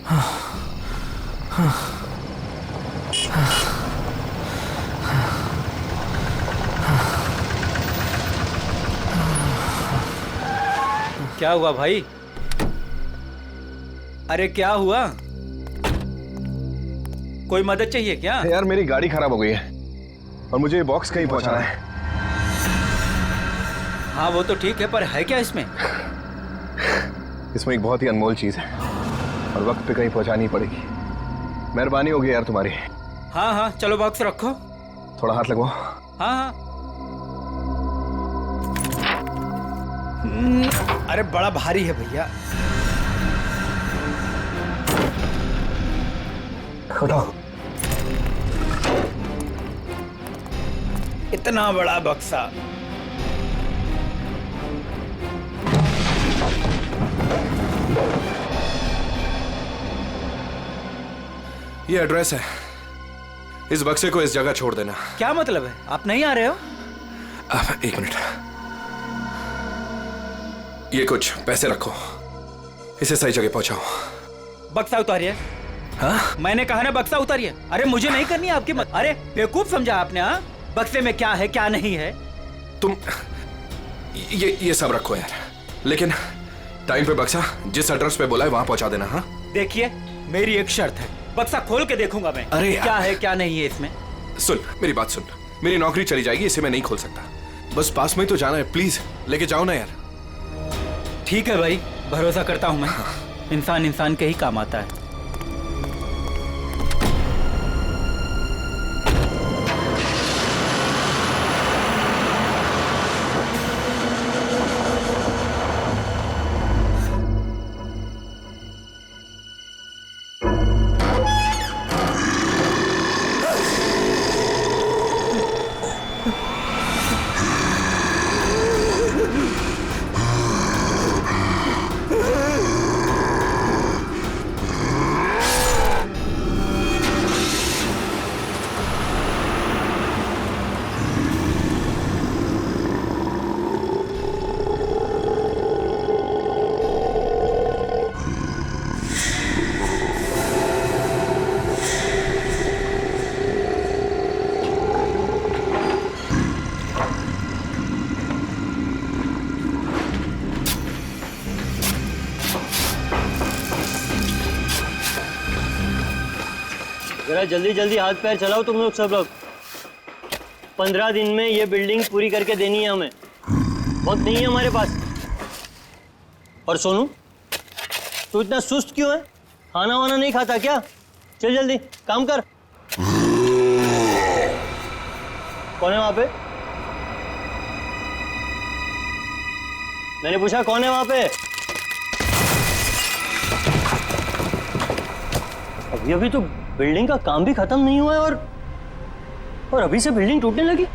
क्या हुआ भाई? अरे क्या हुआ? कोई मदद चाहिए क्या? यार मेरी गाड़ी खराब हो गई है और मुझे ये बॉक्स कहीं पहुंचाना है। हाँ वो तो ठीक है, पर है क्या इसमें? इसमें एक बहुत ही अनमोल चीज है और वक्त पे कहीं पहुंचानी पड़ेगी। मेहरबानी होगी यार तुम्हारी। हाँ हाँ चलो बॉक्स रखो। थोड़ा हाथ लगवाओ। हाँ हाँ। अरे बड़ा भारी है भैया। उठाओ। इतना बड़ा बक्सा। ये एड्रेस है, इस बक्से को इस जगह छोड़ देना। क्या मतलब है? आप नहीं आ रहे हो? एक मिनट, ये कुछ पैसे रखो, इसे सही जगह पहुंचाओ। बक्सा उतारिए। हाँ? मैंने कहा ना बक्सा उतारिए। अरे मुझे नहीं करनी आपकी मत। अरे बेवकूफ समझा आपने? हाँ, बक्से में क्या है क्या नहीं है? तुम ये सब रखो यार, लेकिन टाइम पे बक्सा जिस एड्रेस पे बोला है वहां पहुंचा देना। हाँ देखिए मेरी एक शर्त है, बक्सा खोल के देखूंगा मैं। अरे क्या है क्या नहीं है इसमें। सुन मेरी बात सुन, मेरी नौकरी चली जाएगी, इसे मैं नहीं खोल सकता। बस पास में ही तो जाना है, प्लीज लेके जाओ ना यार। ठीक है भाई, भरोसा करता हूं मैं। इंसान इंसान के ही काम आता है। जरा जल्दी जल्दी हाथ पैर चलाओ तुम लोग सब लोग। 15 दिन में ये बिल्डिंग पूरी करके देनी है हमें, वक्त नहीं है हमारे पास। और सोनू तू इतना सुस्त क्यों है? खाना वाना नहीं खाता क्या? चल जल्दी काम कर। कौन है वहां पे? मैंने पूछा कौन है वहां पे? अभी तो बिल्डिंग का काम भी खत्म नहीं हुआ है और अभी से बिल्डिंग टूटने लगी।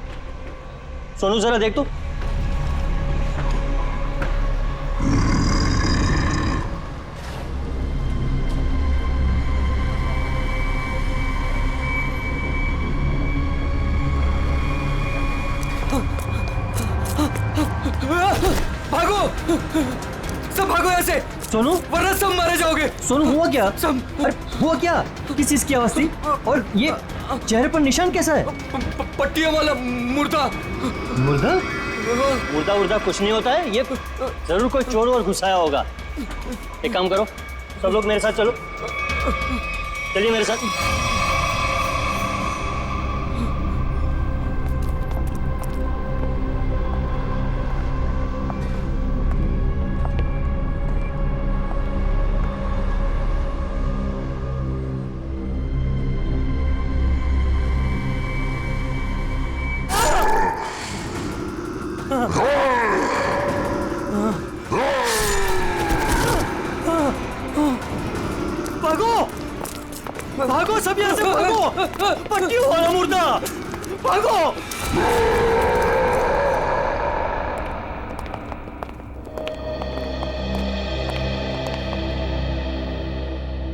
सोनू जरा देख तो। भागो, सब भागो ऐसे। सोनू वरना सब मारे जाओगे। सोनू हुआ क्या? सब अरे हुआ क्या? किस चीज की आवाज थी? और ये चेहरे पर निशान कैसा है? पट्टियों वाला मुर्दा। मुर्दा? मुर्दा उर्दा कुछ नहीं होता है, ये जरूर कोई चोर और घुसाया होगा। एक काम करो, सब लोग मेरे साथ चलो, चलिए मेरे साथ। भागो भागो सब यहाँ से भागो। पट्टियों वाला मुर्दा, भागो।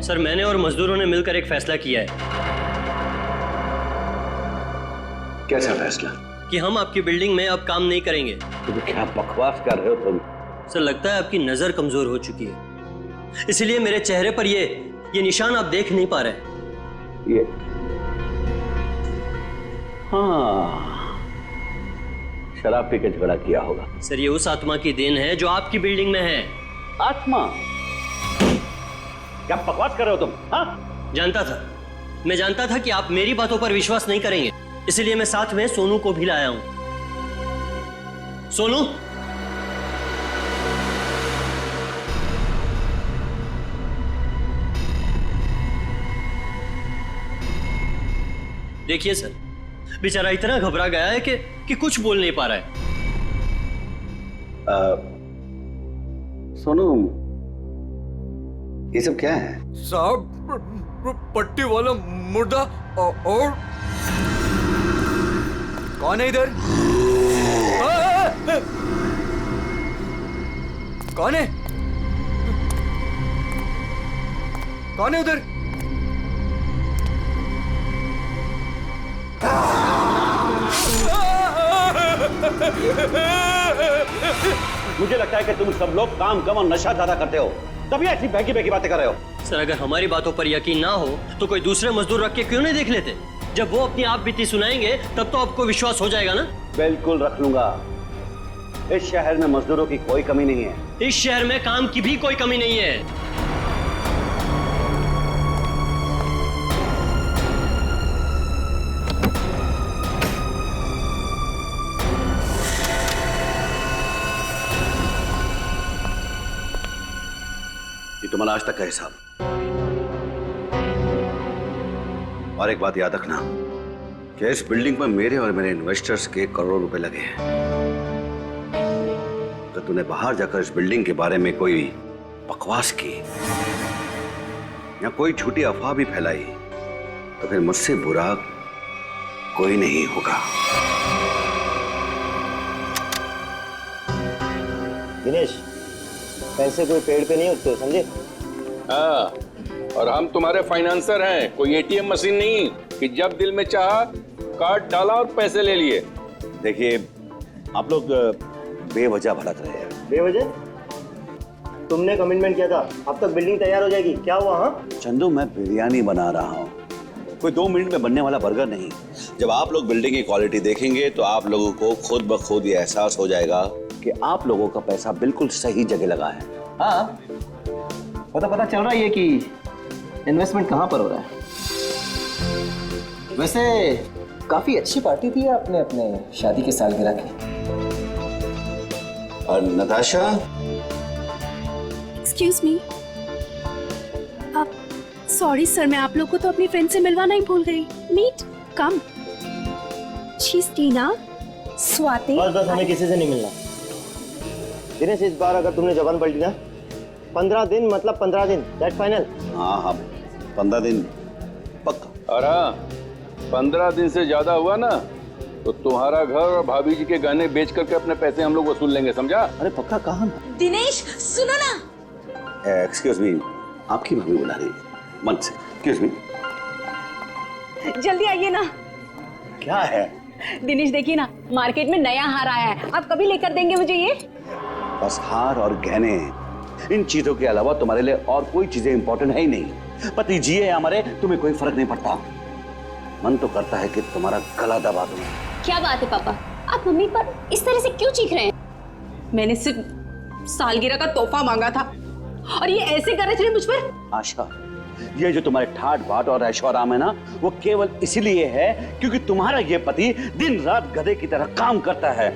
सर मैंने और मजदूरों ने मिलकर एक फैसला किया है। कैसा फैसला? कि हम आपकी बिल्डिंग में अब काम नहीं करेंगे। तो क्या बकवास कर रहे हो तुम? सर लगता है आपकी नजर कमजोर हो चुकी है, इसलिए मेरे चेहरे पर ये ये निशान आप देख नहीं पा रहे। ये हाँ, शराब पी के झगड़ा किया होगा। सर, ये उस आत्मा की देन है जो आपकी बिल्डिंग में है। आत्मा? क्या बकवास कर रहे हो तुम? हाँ? मैं जानता था कि आप मेरी बातों पर विश्वास नहीं करेंगे, इसलिए मैं साथ में सोनू को भी लाया हूं। सोनू, देखिए सर, बेचारा इतना घबरा गया है कि कुछ बोल नहीं पा रहा है। सोनू, ये सब क्या है? साहब, पट्टी वाला मुर्दा और कौन है इधर? कौन है? कौन है उधर? मुझे लगता है कि तुम सब लोग काम कम और नशा ज्यादा करते हो, तभी ऐसी बहकी बहकी बातें कर रहे हो। सर, अगर हमारी बातों पर यकीन ना हो तो कोई दूसरे मजदूर रख के क्यों नहीं देख लेते? जब वो अपनी आप बीती सुनाएंगे तब तो आपको विश्वास हो जाएगा ना। बिल्कुल रख लूंगा। इस शहर में मजदूरों की कोई कमी नहीं है। इस शहर में काम की भी कोई कमी नहीं है। ये तुम्हारा आज तक का हिसाब। और एक बात याद रखना कि इस बिल्डिंग में मेरे और मेरे इन्वेस्टर्स के करोड़ों रुपए लगे हैं। तो तूने बाहर जाकर इस बिल्डिंग के बारे में कोई बकवास की या कोई झूठी अफवाह भी फैलाई तो फिर मुझसे बुरा कोई नहीं होगा। दिनेश, पैसे कोई पेड़ पे नहीं उगते, समझे? हाँ, और हम तुम्हारे फाइनेंसर हैं, कोई एटीएम मशीन नहीं कि जब दिल में चाहा कार्ड डाला और पैसे ले लिए। देखिए, आप लोग बेवजह भड़क रहे हैं। बेवजह? तुमने कमिटमेंट किया था, अब तक बिल्डिंग तैयार हो जाएगी, क्या हुआ? हाँ, चंदू, मैं बिरयानी बना रहा हूँ, कोई 2 मिनट में बनने वाला बर्गर नहीं। जब आप लोग बिल्डिंग की क्वालिटी देखेंगे तो आप लोगों को खुद ब खुद ये एहसास हो जाएगा कि आप लोगों का पैसा बिल्कुल सही जगह लगा है। हाँ, पता चल रहा है कि इन्वेस्टमेंट कहाँ पर हो रहा है। वैसे काफी अच्छी पार्टी थी आपने अपने शादी के सालगिरह की। और नताशा, एक्सक्यूज मी, आप सॉरी सर, मैं आप लोग को तो अपनी फ्रेंड से मिलवाना ही भूल गई। Meet come. She is Tina, Swati. बस हमें किसी से नहीं मिलना। दिनेश, इस बार अगर तुमने जबान पलटी ना, 15 दिन मतलब 15 दिन, दैट फाइनल। हाँ, 15 दिन पक्का। और हाँ, 15 दिन से ज्यादा हुआ ना तो तुम्हारा घर और भाभी जी के गहने बेच करके अपने पैसे हम लोग वसूल लेंगे, समझा? अरे पक्का कहाँ? दिनेश सुनो ना। एक्सक्यूज मी, आपकी भाभी बुला रही है, मन से। एक्सक्यूज मी, जल्दी आइए ना। क्या है? दिनेश देखिए ना, मार्केट में नया हार आया है, आप कभी लेकर देंगे मुझे ये? बस हार और गहने, इन चीजों के अलावा तुम्हारे लिए और कोई चीजें इंपॉर्टेंट है ही नहीं। पति जिए या मरे तुम्हें कोई फर्क नहीं पड़ता। मन तो करता है कि तुम्हारा गला दबा दूं। क्या बात है पापा, आप मम्मी पर इस तरह से क्यों चीख रहे हैं? मैंने सिर्फ सालगिरह का तोहफा मांगा था और ये ऐसे कर रहे थे मुझ पर। आशा, ये जो तुम्हारे ठाट बाट और ऐशो आराम है ना, वो केवल इसीलिए है क्योंकि तुम्हारा ये पति दिन रात गधे की तरह काम करता है।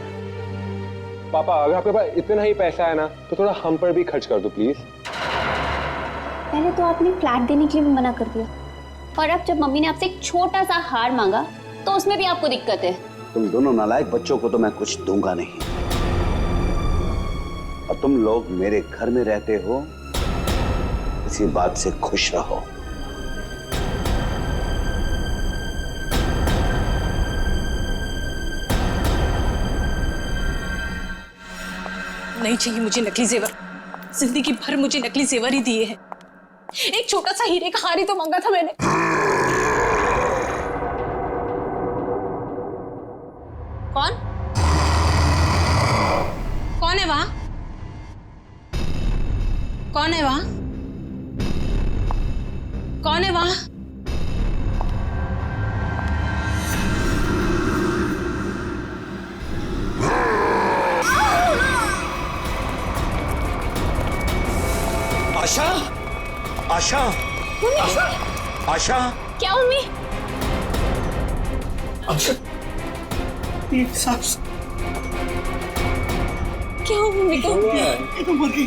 पापा, अगर आपके पास इतना ही पैसा है ना तो थोड़ा हम पर भी खर्च कर दो प्लीज। पहले तो आपने फ्लैट देने के लिए भी मना कर दिया, और अब जब मम्मी ने आपसे एक छोटा सा हार मांगा तो उसमें भी आपको दिक्कत है। तुम दोनों नालायक बच्चों को तो मैं कुछ दूंगा नहीं, और तुम लोग मेरे घर में रहते हो, इसी बात से खुश रहो। नहीं चाहिए मुझे नकली जेवर, जिंदगी भर मुझे नकली जेवर ही दिए हैं। एक छोटा सा हीरे का हार ही तो मांगा था मैंने। कौन कौन है वहां? कौन है वहां? कौन है वहां? आशा, आशा, आशा, आशा, क्या मम्मी? आशा, क्या हुआ मम्मी को? ये तो मर गई।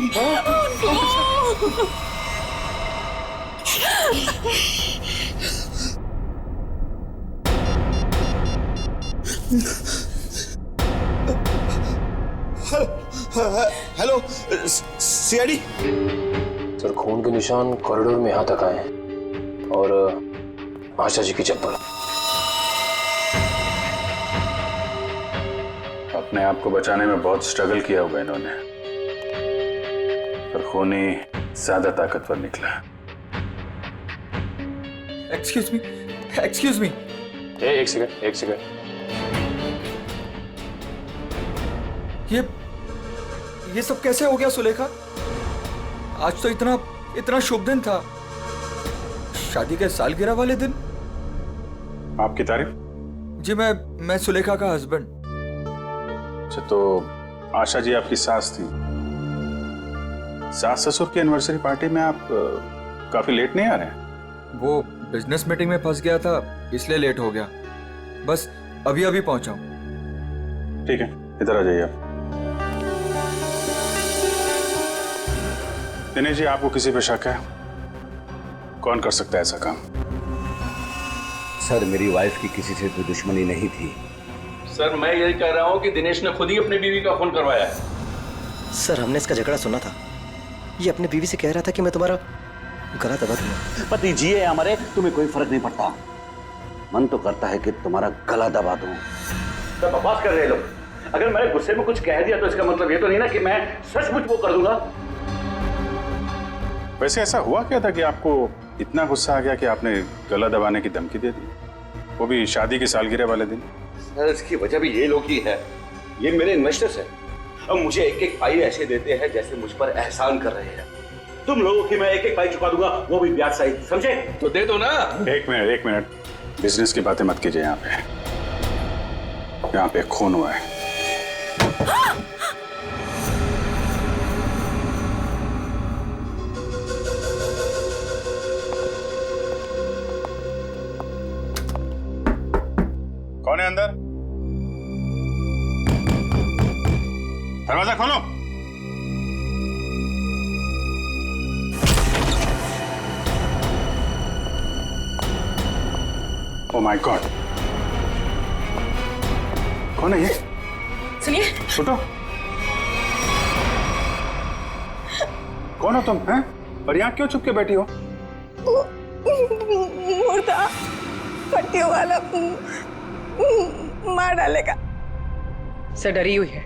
Hello, CID. सर, खून के निशान कॉरिडोर में यहाँ तक आए हैं और आशा जी की चप्पल। अपने आप को बचाने में बहुत स्ट्रगल किया होगा इन्होंने, पर खून ही ज्यादा ताकतवर निकला। Excuse me, excuse me. एक सेकंड, एक सेकंड। ये सब कैसे हो गया सुलेखा? आज तो इतना शुभ दिन था, शादी के सालगिरह वाले दिन। आपकी तारीफ? जी, मैं सुलेखा का हस्बैंड। अच्छा, तो आशा जी आपकी सास थी। सास ससुर की एनिवर्सरी पार्टी में आप काफी लेट नहीं आ रहे हैं? वो बिजनेस मीटिंग में फंस गया था, इसलिए लेट हो गया। बस अभी पहुंचा हूं। ठीक है, इधर आ जाइए आप। दिनेश जी, आपको किसी पे शक है? कौन कर सकता है ऐसा काम? सर, मेरी वाइफ की किसी से कोई दुश्मनी नहीं थी। सर, मैं यही कह रहा हूँ कि दिनेश ने खुद ही अपनी बीवी का खून करवाया है। सर, हमने इसका झगड़ा सुना था। ये अपनी बीवी से कह रहा था कि मैं तुम्हारा गला दबा दूंगा। पति जिए या मरे, तुम्हें कोई फर्क नहीं पड़ता। मन तो करता है कि तुम्हारा गला दबा दूं। तो बकवास कर रहे लोग। अगर मैंने गुस्से में कुछ कह दिया तो इसका मतलब ये तो नहीं ना कि मैं सचमुच वो कर दूंगा। वैसे ऐसा हुआ क्या था कि आपको इतना गुस्सा आ गया कि आपने गला दबाने की धमकी दे दी, वो भी शादी की सालगिरह वाले दिन? सर, इसकी वजह भी ये लोग ही है। ये मेरे इन्वेस्टर्स हैं। अब मुझे एक पाई ऐसे देते हैं जैसे मुझ पर एहसान कर रहे हैं। तुम लोगों की मैं एक पाई चुका दूंगा, वो भी ब्याज सहित, समझे? तो दे दो ना। एक मिनट, बिजनेस की बातें मत कीजिए। यहाँ पे खून हुआ है। कौन है अंदर? दरवाजा खोलो। ओह माय गॉड, कौन है ये? सुनिए। छोटो, कौन हो तुम? हैं? और यहाँ क्यों चुप के बैठी हो? मुर्दा पट्टियों वाला मार डालेगा। सर, डरी हुई है,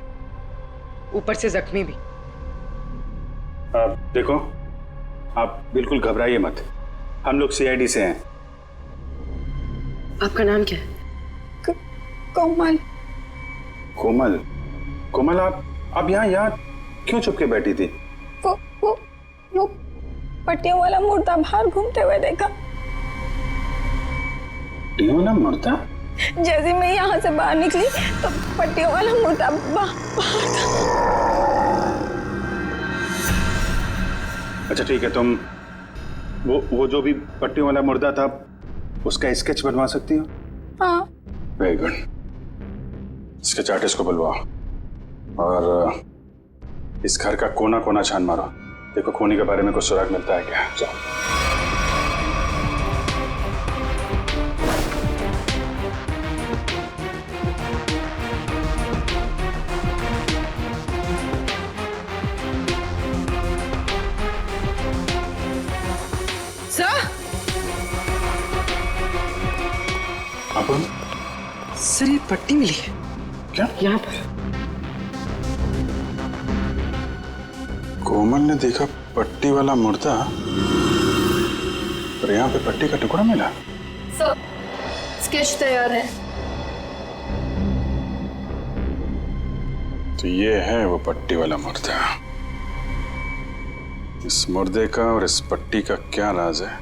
ऊपर से जख्मी भी। देखो, आप बिल्कुल घबराइए मत। हम लोग सीआईडी से हैं। आपका नाम क्या है? कोमल। कोमल? कोमल, आप यहाँ क्यों चुप के बैठी थी? वो पट्टियों वाला मुर्दा बाहर घूमते हुए देखा। पट्टियों वाला मुर्दा? जैसे मैं यहाँ से बाहर निकली तो पट्टियों वाला मुर्दा बाहर था। अच्छा ठीक है, तुम वो जो भी पट्टियों वाला मुर्दा था उसका स्केच बनवा सकती हो? हाँ। Very good. स्केच आर्टिस्ट को बुलवाओ और इस घर का कोना कोना छान मारो। देखो खूनी के बारे में कुछ सुराग मिलता है क्या? जाओ। सर, ये पट्टी मिली है। क्या? यहाँ पर। कोमल ने देखा पट्टी वाला मुर्दा, और यहाँ पे पट्टी का टुकड़ा मिला। सर, स्केच तैयार है। तो ये है वो पट्टी वाला मुर्दा। इस मुर्दे का और इस पट्टी का क्या राज है,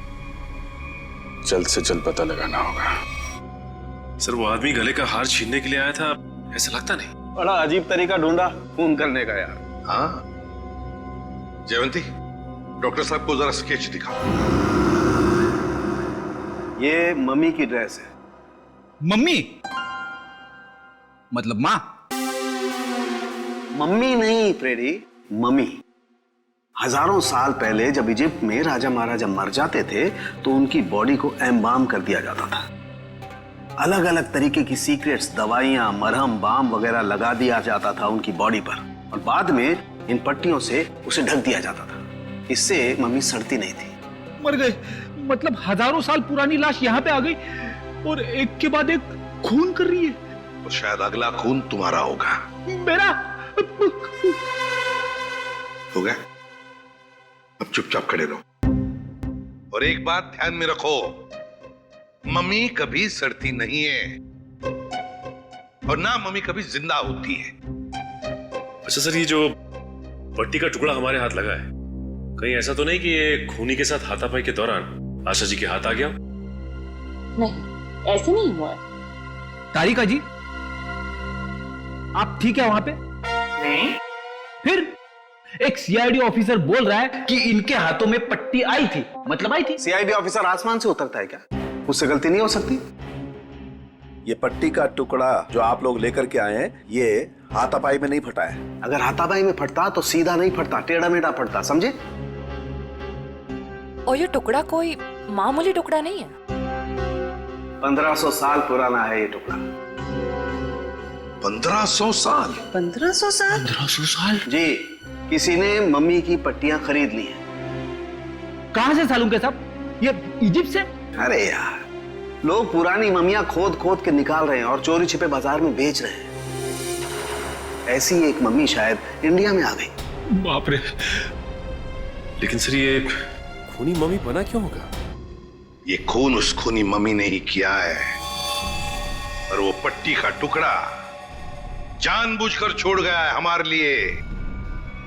जल्द से जल्द पता लगाना होगा। सर वो आदमी गले का हार छीनने के लिए आया था, ऐसा लगता नहीं? बड़ा अजीब तरीका ढूंढा खून करने का यार। हाँ जयवंती, डॉक्टर साहब को जरा स्केच दिखाओ। ये मम्मी की ड्रेस है। मम्मी मतलब माँ? मम्मी नहीं फ्रेडी, मम्मी। हजारों साल पहले जब इजिप्ट में राजा महाराजा मर जाते थे तो उनकी बॉडी को एम्बाम कर दिया जाता था। अलग अलग तरीके की सीक्रेट्स, दवाइयां, मरहम, बाम वगैरह लगा दिया जाता था उनकी बॉडी पर और बाद में इन पट्टियों से उसे ढक दिया जाता था। इससे मम्मी सड़ती नहीं थी। मर गए मतलब हजारों साल पुरानी लाश यहाँ पे आ गई और एक के बाद एक खून कर रही है। तो शायद अगला खून तुम्हारा होगा। मेरा हो गया? अब चुपचाप खड़े रहो और एक बात ध्यान में रखो, मम्मी कभी सड़ती नहीं है और ना मम्मी कभी जिंदा होती है। अच्छा सर, ये जो पट्टी का टुकड़ा हमारे हाथ लगा है, कहीं ऐसा तो नहीं कि ये खूनी के साथ हाथापाई के दौरान आशा जी के हाथ आ गया? नहीं, ऐसे नहीं हुआ। तारिका जी आप ठीक है वहां पे? नहीं। फिर एक सीआईडी ऑफिसर बोल रहा है कि इनके हाथों में पट्टी आई थी, मतलब आई थी। सीआईडी ऑफिसर आसमान से उतरता है क्या? उससे गलती नहीं हो सकती। ये पट्टी का टुकड़ा जो आप लोग लेकर के आए हैं, ये हाथापाई में नहीं फटा है। अगर हाथापाई में फटता तो सीधा नहीं फटता, टेढ़ा मेढ़ा फटता, समझे? और ये टुकड़ा कोई मामूली टुकड़ा नहीं है। 1500 साल पुराना है ये टुकड़ा। 1500 साल? 1500 साल? 1500 साल? जी, किसी ने मम्मी की पट्टियां खरीद ली हैं। कहां से सालूम के साहब? ये इजिप्ट से? अरे यार, लोग पुरानी मम्मियां खोद खोद के निकाल रहे हैं और चोरी छिपे बाजार में बेच रहे हैं। ऐसी एक मम्मी शायद इंडिया में आ गई। बाप रे। लेकिन सर ये खूनी मम्मी बना क्यों होगा? ये खून उस खूनी मम्मी ने ही किया है और वो पट्टी का टुकड़ा जानबूझकर छोड़ गया है हमारे लिए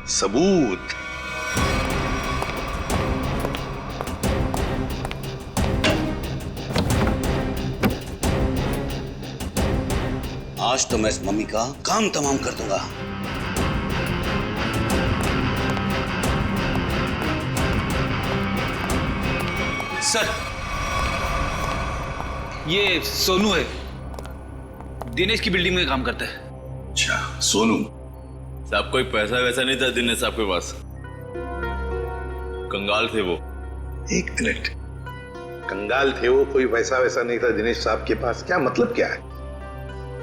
सबूत। आज तो मैं इस मम्मी का काम तमाम कर दूंगा। सर ये सोनू है, दिनेश की बिल्डिंग में काम करता है। अच्छा सोनू साहब, कोई पैसा वैसा नहीं था दिनेश साहब के पास, कंगाल थे वो। एक मिनट, कंगाल थे वो, कोई पैसा वैसा नहीं था दिनेश साहब के पास, क्या मतलब क्या है?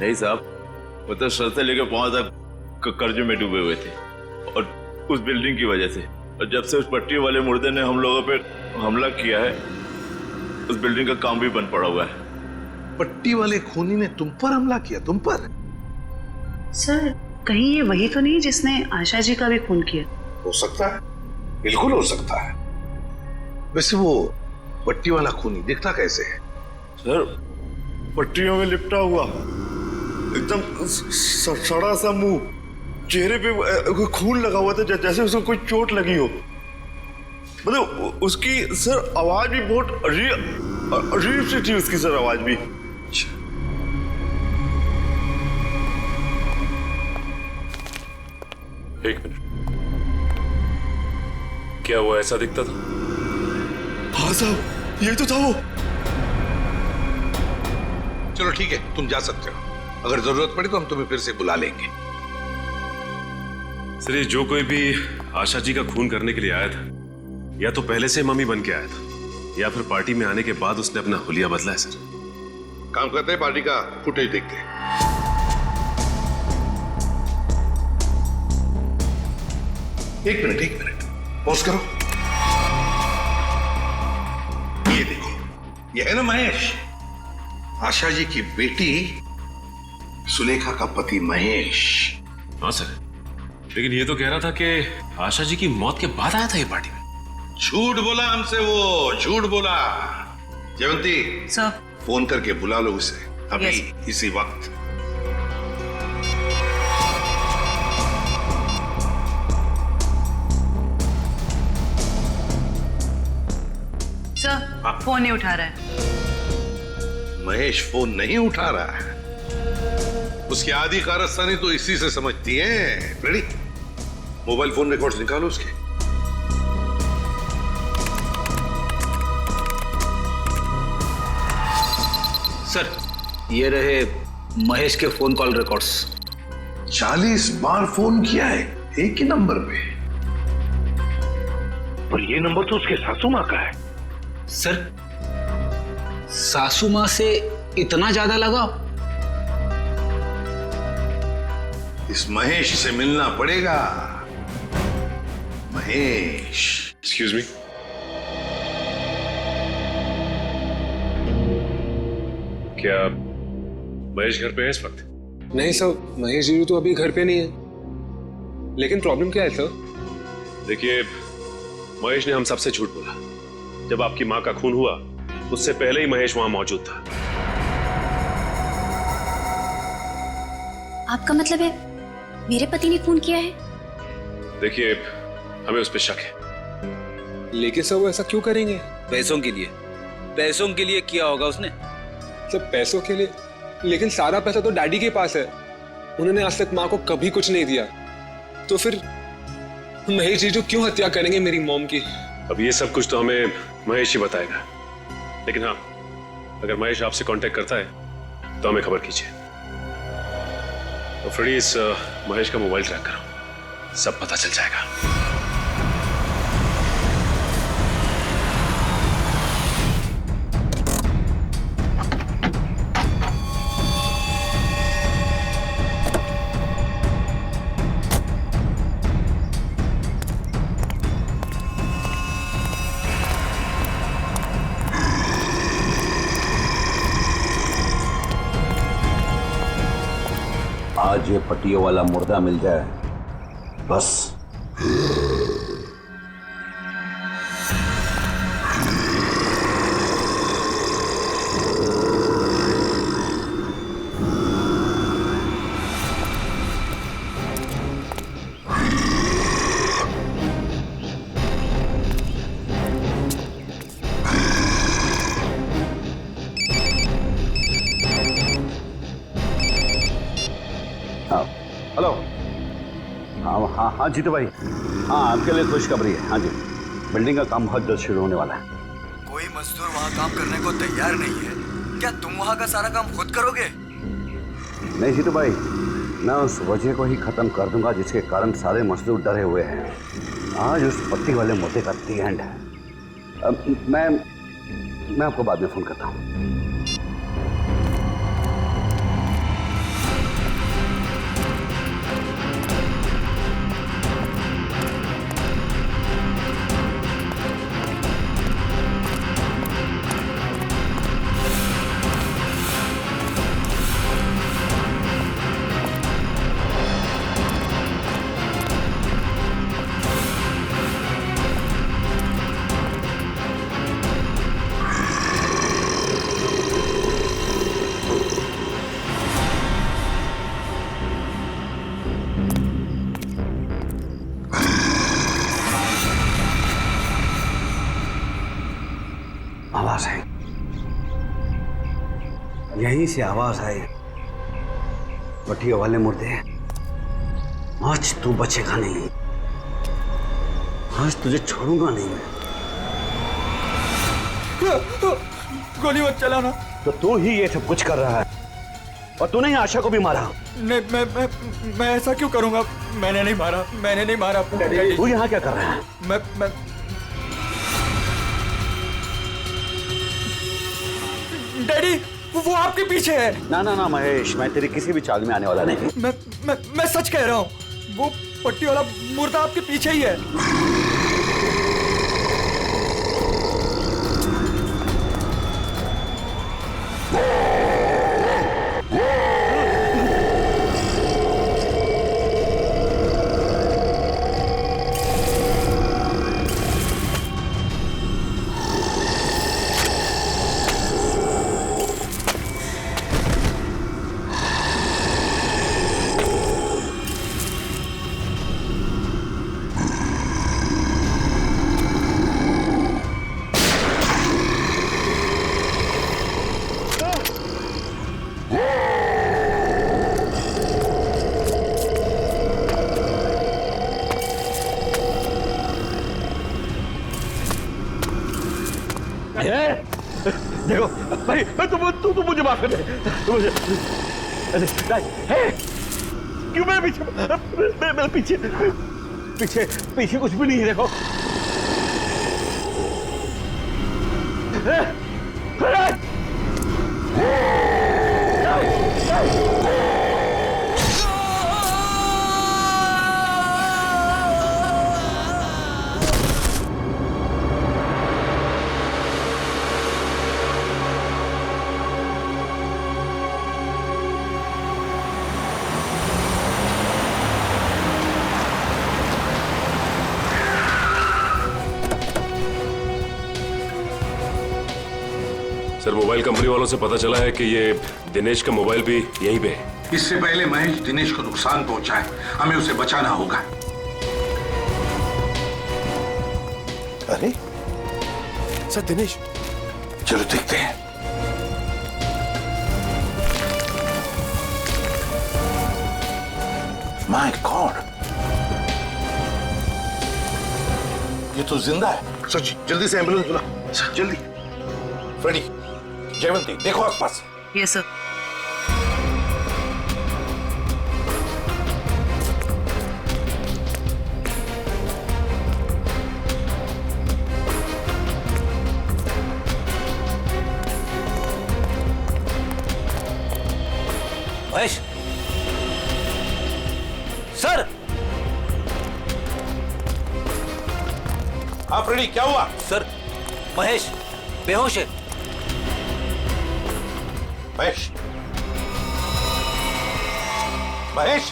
नहीं साहब, वो तो सर से लेकर पांव तक कर्जे में डूबे हुए थे और उस बिल्डिंग की वजह से। और जब से उस पट्टी वाले मुर्दे ने हम लोगों पे हमला किया है, उस बिल्डिंग का काम भी बंद पड़ा हुआ है। पट्टी वाले खूनी ने तुम पर हमला किया? तुम पर? सर कहीं ये वही तो नहीं जिसने आशा जी का भी खून किया? हो सकता है, बिल्कुल हो सकता है। वैसे वो पट्टी वाला खूनी दिखता कैसे है? सर पट्टियों में लिपटा हुआ, एकदम सड़ा सा मुंह, चेहरे पे खून लगा हुआ था जैसे उसको कोई चोट लगी हो। मतलब उसकी सर आवाज भी बहुत अजीब सी थी, उसकी सर आवाज भी। एक मिनट, क्या वो ऐसा दिखता था? हाँ साहब, ये तो था वो। चलो ठीक है, तुम जा सकते हो। अगर जरूरत पड़ी तो हम तुम्हें फिर से बुला लेंगे। सर ये जो कोई भी आशा जी का खून करने के लिए आया था, या तो पहले से मम्मी बन के आया था या फिर पार्टी में आने के बाद उसने अपना हुलिया बदला है। सर काम करते हैं, पार्टी का फुटेज देखते हैं। एक मिनट पॉज करो। ये देखो, ये है ना महेश, आशा जी की बेटी सुलेखा का पति महेश। हाँ सर, लेकिन ये तो कह रहा था कि आशा जी की मौत के बाद आया था ये पार्टी में। झूठ बोला हमसे, वो झूठ बोला। जयवंती सर, फोन करके बुला लो उसे अभी, इसी वक्त। सर फोन नहीं उठा रहा है। महेश फोन नहीं उठा रहा है, उसकी आधी कारस्तानी तो इसी से समझती है। रेडी, मोबाइल फोन रिकॉर्ड्स निकालो उसके। सर ये रहे महेश के फोन कॉल रिकॉर्ड्स। 40 बार फोन किया है एक ही नंबर पे, और ये नंबर तो उसके सासू माँ का है। सर सासू माँ से इतना ज्यादा लगाओ? इस महेश से मिलना पड़ेगा। महेश, एक्सक्यूज मी, क्या महेश घर पे है इस वक्त? नहीं सर, महेश जी तो अभी घर पे नहीं है। लेकिन प्रॉब्लम क्या है सर? देखिए, महेश ने हम सबसे झूठ बोला। जब आपकी मां का खून हुआ उससे पहले ही महेश वहां मौजूद था। आपका मतलब है मेरे पति ने खून किया है? देखिए, हमें उस पर शक है। लेकिन सर वो ऐसा क्यों करेंगे? पैसों के लिए, पैसों के लिए किया होगा उसने। सब पैसों के लिए? लेकिन सारा पैसा तो डैडी के पास है, उन्होंने आज तक माँ को कभी कुछ नहीं दिया। तो फिर महेश जीजू क्यों हत्या करेंगे मेरी मॉम की? अब ये सब कुछ तो हमें महेश ही बताएगा। लेकिन हाँ, अगर महेश आपसे कांटेक्ट करता है तो हमें खबर कीजिए। तो फ्रेडी, इस महेश का मोबाइल ट्रैक करो, सब पता चल जाएगा। आज ये पट्टियों वाला मुर्दा मिल जाए बस। हेलो, हाँ हाँ जीतू भाई, हाँ आपके लिए खुशखबरी है। हाँ जी, बिल्डिंग का काम बहुत जल्द शुरू होने वाला है। कोई मजदूर वहाँ काम करने को तैयार नहीं है। क्या तुम वहाँ का सारा काम खुद करोगे? नहीं जीतू भाई, मैं उस वजह को ही खत्म कर दूंगा जिसके कारण सारे मजदूर डरे हुए हैं। आज उस पट्टी वाले मुद्दे का दी एंड है। मैं आपको बाद में फोन करता हूँ। आवाज आई, यहीं से आवाज आई। पट्टियों वाले मुर्दे, आज तू बचेगा नहीं, आज तुझे छोड़ूंगा नहीं मैं। गोली मत चलाना। तो तू ही ये सब कुछ कर रहा है, और तूने ही आशा को भी मारा। नहीं, मैं ऐसा क्यों करूंगा? मैंने नहीं मारा। तू यहाँ क्या कर रहा है? मैं डैडी, वो आपके पीछे है। ना ना ना महेश, मैं तेरी किसी भी चाल में आने वाला नहीं। मैं सच कह रहा हूँ, वो पट्टी वाला मुर्दा आपके पीछे ही है। देखो भाई, तू मुझे माफ कर दे। तू मुझे क्यों मेरे पीछे मेरे पीछे पीछे पीछे कुछ भी नहीं है। देखो सर, मोबाइल कंपनी वालों से पता चला है कि ये दिनेश का मोबाइल भी यहीं पे है। इससे पहले महेश दिनेश को नुकसान पहुंचाए, हमें उसे बचाना होगा। अरे सर, दिनेश। चलो देखते हैं। माय गॉड, ये तो जिंदा है। सच, जल्दी से एम्बुलेंस बुला, जल्दी। फ्रेडी, जयवंती, देखो आसपास। Yes sir. महेश सर। हाँ फ्रेडी, क्या हुआ? सर, महेश बेहोश है। महेश, महेश।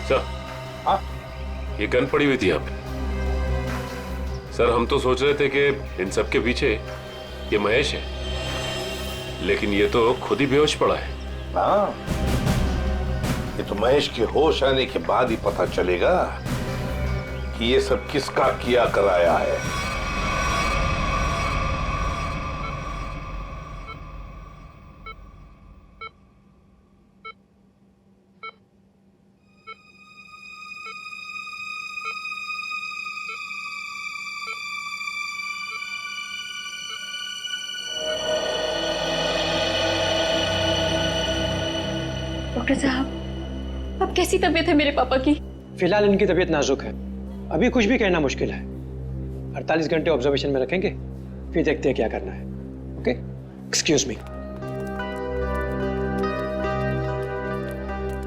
सर, हाँ, ये गन पड़ी हुई थी यहाँ पे। सर, हम तो सोच रहे थे कि इन सब के पीछे ये महेश है, लेकिन ये तो खुद ही बेहोश पड़ा है। हाँ, ये तो महेश के होश आने के बाद ही पता चलेगा कि ये सब किसका किया कराया है। डॉक्टर साहब, अब कैसी तबीयत है मेरे पापा की? फिलहाल इनकी तबीयत नाजुक है, अभी कुछ भी कहना मुश्किल है। 48 घंटे ऑब्जर्वेशन में रखेंगे, फिर देखते हैं क्या करना है। Okay, excuse me.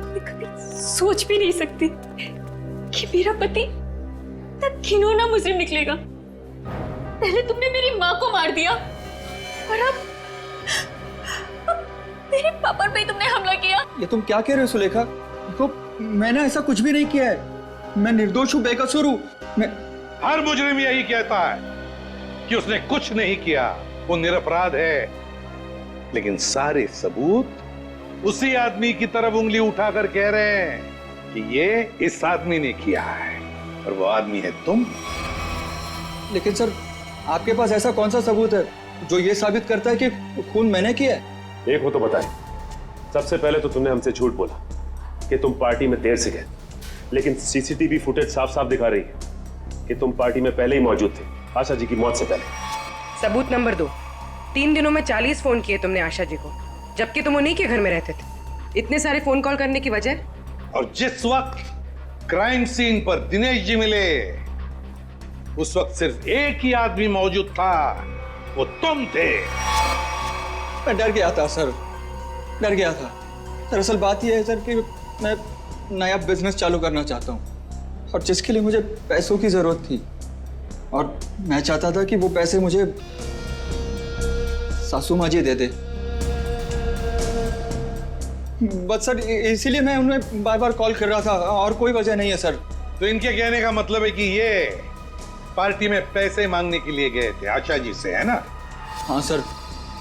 मैं कभी सोच भी नहीं सकती कि मेरा पति इतना घिनौना मुजरिम निकलेगा। पहले तुमने मेरी माँ को मार दिया और अब मेरे पापा पे तुमने हमला किया। ये तुम क्या कह रहे हो सुलेखा? देखो, मैंने ऐसा कुछ भी नहीं किया है। मैं निर्दोष हूँ, बेकसूर हूँ। मैं हर मुजरिम यही कहता है कि उसने कुछ नहीं किया, वो निरपराध है। लेकिन सारे सबूत उसी आदमी की तरफ उंगली उठाकर कह रहे हैं कि ये इस आदमी ने किया है, और वो आदमी है तुम। लेकिन सर, आपके पास ऐसा कौन सा सबूत है जो ये साबित करता है कि खून मैंने किया है? एक हो तो बताए। सबसे पहले तो तुमने हमसे झूठ बोला कि तुम पार्टी में देर से गए, लेकिन सीसीटीवी फुटेज साफ साफ दिखा रही है कि तुम पार्टी में पहले ही मौजूद थे, आशा जी की मौत से पहले। सबूत नंबर 2, 3 दिनों में 40 फोन किए तुमने आशा जी को, जबकि तुम उन्हीं के घर में रहते थे। इतने सारे फोन कॉल करने की वजह? और जिस वक्त क्राइम सीन पर दिनेश जी मिले, उस वक्त सिर्फ एक ही आदमी मौजूद था, वो तुम थे। मैं डर गया था सर, डर गया था। दरअसल बात यह है सर कि मैं नया बिजनेस चालू करना चाहता हूँ, और जिसके लिए मुझे पैसों की जरूरत थी, और मैं चाहता था कि वो पैसे मुझे सासू माँ जी दे दे। बस सर, इसीलिए मैं उन्हें बार बार कॉल कर रहा था, और कोई वजह नहीं है सर। तो इनके कहने का मतलब है कि ये पार्टी में पैसे मांगने के लिए गए थे आशा जी से, है ना? हाँ सर,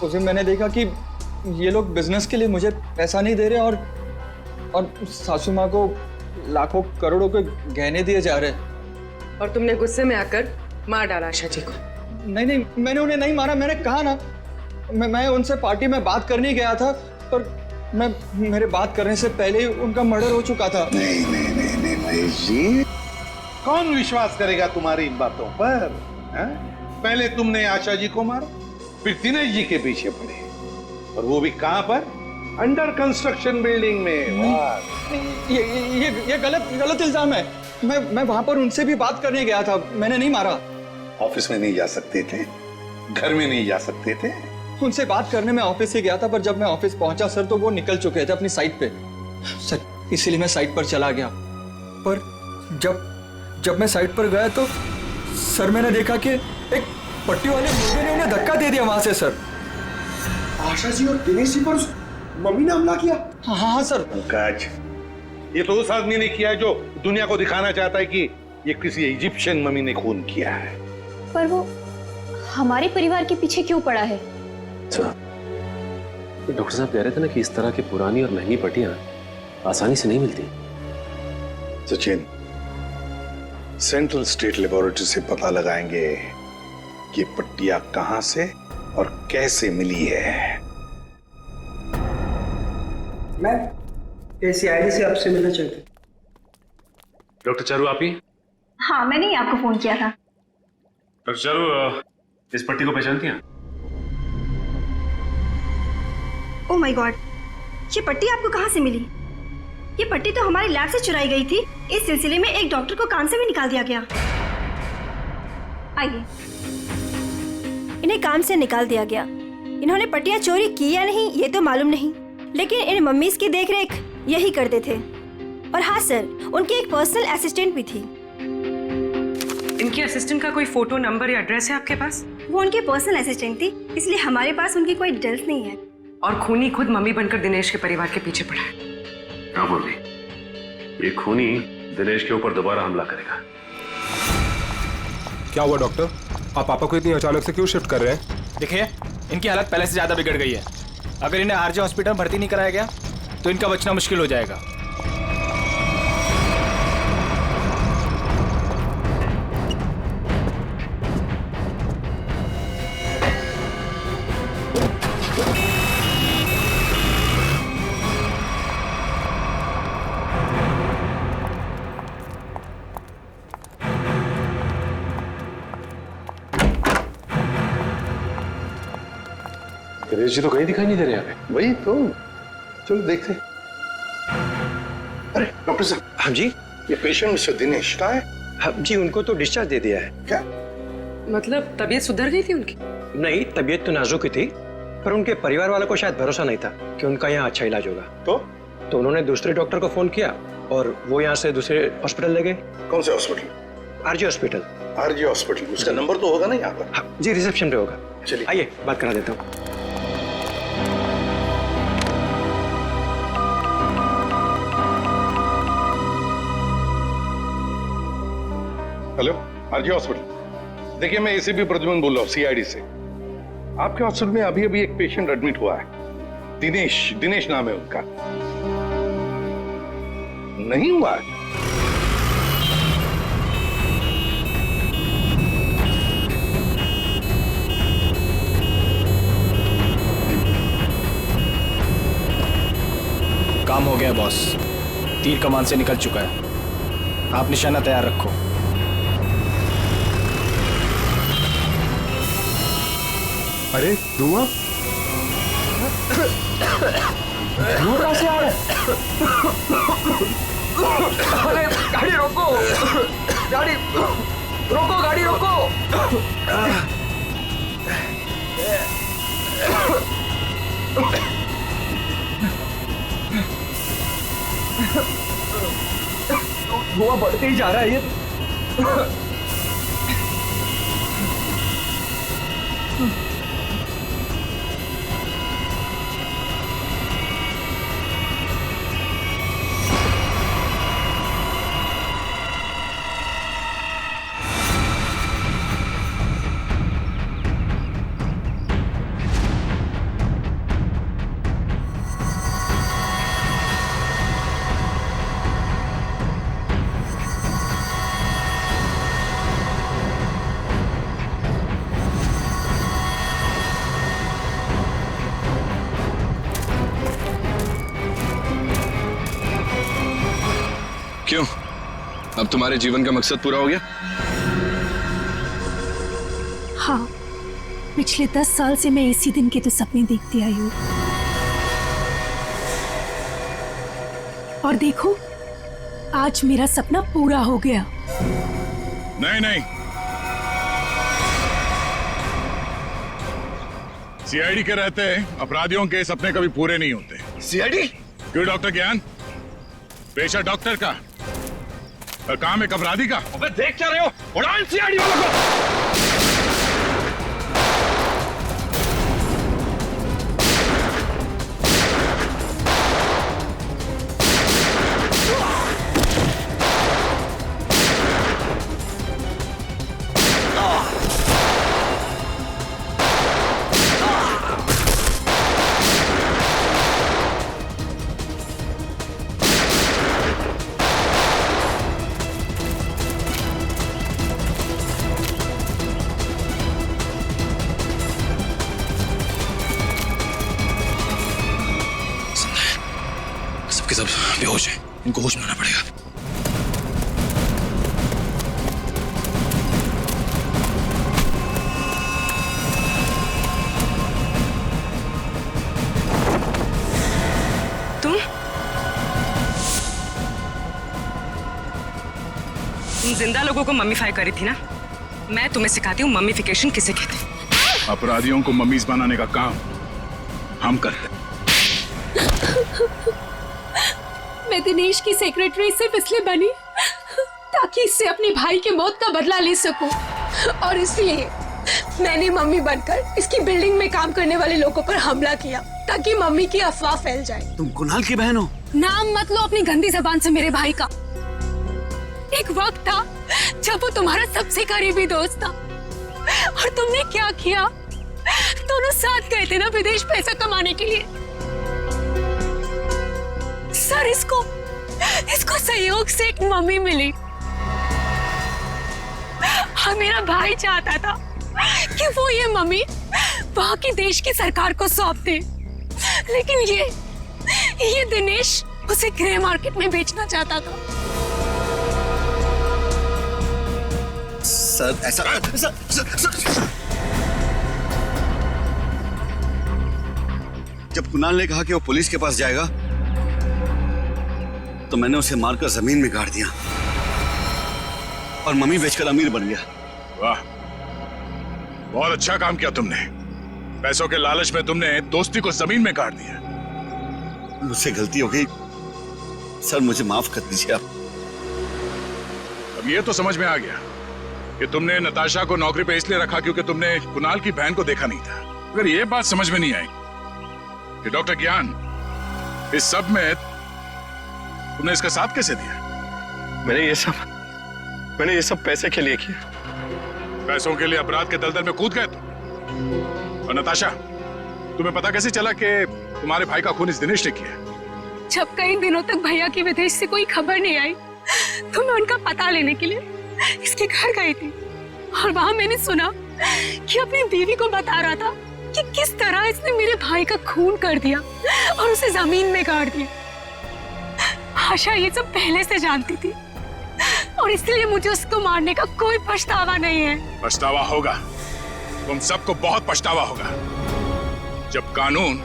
उस दिन मैंने देखा कि ये लोग बिजनेस के लिए मुझे पैसा नहीं दे रहे, और सासू माँ को लाखों करोड़ों के गहने दिए जा रहे। और तुमने गुस्से में आकर मार डाला आशा जी को? नहीं नहीं, मैंने उन्हें नहीं मारा। मैंने कहा ना, मैं उनसे पार्टी में बात करने गया था, पर मेरे बात करने से पहले ही उनका मर्डर हो चुका था। नहीं नहीं नहीं नहीं महेश जी, कौन विश्वास करेगा तुम्हारी इन बातों पर? है? पहले तुमने आशा जी को मारा, फिर दिनेश जी के पीछे पड़े, और वो भी कहां पर? अंडर कंस्ट्रक्शन बिल्डिंग में। वाह! ये गलत इल्जाम है। मैं वहां पर उनसे भी बात करने गया था, मैंने नहीं मारा। ऑफिस में नहीं जा सकते थे, घर में नहीं जा सकते थे? उनसे बात करने में ऑफिस से गया था, पर जब मैं ऑफिस पहुंचा सर तो वो निकल चुके थे अपनी साइट पे सर, इसीलिए मैं साइट पर चला गया। पर जब मैं साइट पर गया तो सर मैंने देखा कि एक पट्टी वाले मुर्गे ने उन्हें धक्का दे दिया वहां से सर। आशा जी और दिनेश जी पर मम्मी ने हमला किया? हाँ सर। पंकज, ये तो उस आदमी ने किया है जो दुनिया को दिखाना चाहता है कि ये किसी इजिप्शियन मम्मी ने खून किया है। पर वो हमारे परिवार के पीछे क्यों पड़ा है? डॉक्टर साहब कह रहे थे ना कि इस तरह की पुरानी और महंगी पट्टियां आसानी से नहीं मिलती। सचिन, सेंट्रल स्टेट लेबोरेटरी से पता लगाएंगे कि पट्टियां कहां से और कैसे मिली है। मैं ACID से आपसे मिलना चाहती हूँ। डॉक्टर चारू, आप ही? हाँ, मैंने ही आपको फोन किया था। डॉक्टर चारू, इस पट्टी को पहचानती हैं? ओह माय गॉड, ये पट्टी आपको कहाँ से मिली? ये पट्टी तो हमारी लैब से चुराई गई थी। इस सिलसिले में एक डॉक्टर को काम से भी निकाल दिया गया। आइए। इन्हें काम से निकाल दिया गया। इन्होंने पट्टियां चोरी की या नहीं ये तो मालूम नहीं, लेकिन इन मम्मीज की देखरेख यही करते थे। और हाँ सर, उनकी एक पर्सनल असिस्टेंट भी थी। इनकी असिस्टेंट का कोई फोटो, नंबर या एड्रेस है आपके पास? वो उनकी पर्सनल असिस्टेंट थी, इसलिए हमारे पास उनकी कोई डिटेल्स नहीं है। और खूनी खुद मम्मी बनकर दिनेश के परिवार के पीछे पड़ा है। हाँ बोली, ये खूनी दिनेश के ऊपर दोबारा हमला करेगा। क्या हुआ डॉक्टर? आप पापा को इतनी अचानक से क्यों शिफ्ट कर रहे हैं? देखिए, इनकी हालत पहले से ज्यादा बिगड़ गई है। अगर इन्हें आरजे हॉस्पिटल भर्ती नहीं कराया गया तो इनका बचना मुश्किल हो जाएगा। दिनेश जी तो कहीं दिखाई नहीं दे रहे यहाँ पे। वही तो, चलो देखते। अरे डॉक्टर साहब। हाँ जी। ये पेशेंट मिस्टर दिनेश का है? हाँ जी, उनको तो डिस्चार्ज दे दिया है। क्या मतलब तबीयत सुधर गई थी उनकी? नहीं, तबीयत तो नाजुक ही थी, पर उनके परिवार वालों को शायद भरोसा नहीं था कि उनका यहाँ अच्छा इलाज होगा। तो उन्होंने दूसरे डॉक्टर को फोन किया और वो यहाँ से दूसरे हॉस्पिटल ले गए। कौन से hospital? RJ hospital. RJ hospital, उसका नंबर तो होगा ना यहाँ पर? हाँ जी, रिसेप्शन पे होगा। चलिए आइए बात करा देता हूँ। Hello, RJ hospital. देखिए, मैं एसीपी प्रद्युमन बोल रहा हूँ, CID से। आपके हॉस्पिटल में अभी अभी एक पेशेंट एडमिट हुआ है। दिनेश नाम है उनका। नहीं हुआ है? काम हो गया बॉस, तीर कमान से निकल चुका है। आप निशाना तैयार रखो। अरे धुआं? धुआं कहाँ से आ रहा है? अरे गाड़ी रोको, गाड़ी रोको, गाड़ी रोको। धुआं बढ़ते ही जा रहा है ये। अब तुम्हारे जीवन का मकसद पूरा हो गया? हाँ, पिछले 10 साल से मैं इसी दिन के तो सपने देखती आई हूँ। और देखो, आज मेरा सपना पूरा हो गया। नहीं नहीं, सीआईडी के रहते अपराधियों के सपने कभी पूरे नहीं होते। सीआईडी? क्यों डॉक्टर ज्ञान? पेशा डॉक्टर का और काम एक अपराधी का। अबे देख क्या रहे हो? उड़ाओ इन सीआईडी वालों को। सबके सब बेहोश हैं, इनको होश में आना पड़ेगा। तुम जिंदा लोगों को मम्मीफाई करी थी ना? मैं तुम्हें सिखाती हूँ मम्मीफिकेशन किसे कहते हैं। अपराधियों को मम्मीज बनाने का काम हम करते हैं। मैं दिनेश की सेक्रेटरी सिर्फ इसलिए बनी ताकि इससे अपने भाई के मौत का बदला ले सकूं, और इसलिए मैंने मम्मी बनकर इसकी बिल्डिंग में काम करने वाले लोगों पर हमला किया ताकि मम्मी की अफवाह फैल जाए। तुम कुणाल की बहन हो? नाम मत लो अपनी गंदी जबान से मेरे भाई का। एक वक्त था जब वो तुम्हारा सबसे करीबी दोस्त था, और तुमने क्या किया? दोनों साथ गए थे ना विदेश पैसा कमाने के लिए। सर, इसको सहयोग से एक मम्मी मिली, और मेरा भाई चाहता था कि वो ये मम्मी वहां की देश की सरकार को सौंप दे, लेकिन ये दिनेश उसे ग्रे मार्केट में बेचना चाहता था। सर ऐसा सर। जब कुणाल ने कहा कि वो पुलिस के पास जाएगा तो मैंने उसे मारकर जमीन में गाड़ दिया और मम्मी बेचकर अमीर बन गया। वाह, बहुत अच्छा काम किया तुमने। पैसों के लालच में तुमने दोस्ती को जमीन में गाड़ दिया। मुझसे गलती हो गई सर, मुझे माफ कर दीजिए आप। अब ये तो समझ में आ गया कि तुमने नताशा को नौकरी पे इसलिए रखा क्योंकि तुमने कुणाल की बहन को देखा नहीं था। अगर ये बात समझ में नहीं आई कि डॉक्टर ज्ञान इस सब में तुमने इसका साथ कैसे दिया? मैंने ये सब पैसे के लिए किया। पैसों के लिए अपराध के दलदल में कूद गए तुम। और नताशा, तुम्हें पता कैसे चला कि तुम्हारे भाई का खून इस दिनेश ने किया? जब कई दिनों तक भैया की विदेश से कोई खबर नहीं आई तो मैं उनका पता लेने के लिए इसके घर गई थी, और वहां मैंने सुना कि अपनी बीवी को बता रहा था कि किस तरह इसने मेरे भाई का खून कर दिया और उसे जमीन में गाड़ दिया। आशा ये सब पहले से जानती थी, और इसलिए मुझे उसको मारने का कोई पछतावा नहीं है। पछतावा होगा, तुम सबको बहुत पछतावा होगा जब कानून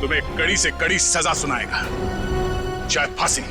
तुम्हें कड़ी से कड़ी सजा सुनाएगा, चाहे फांसी।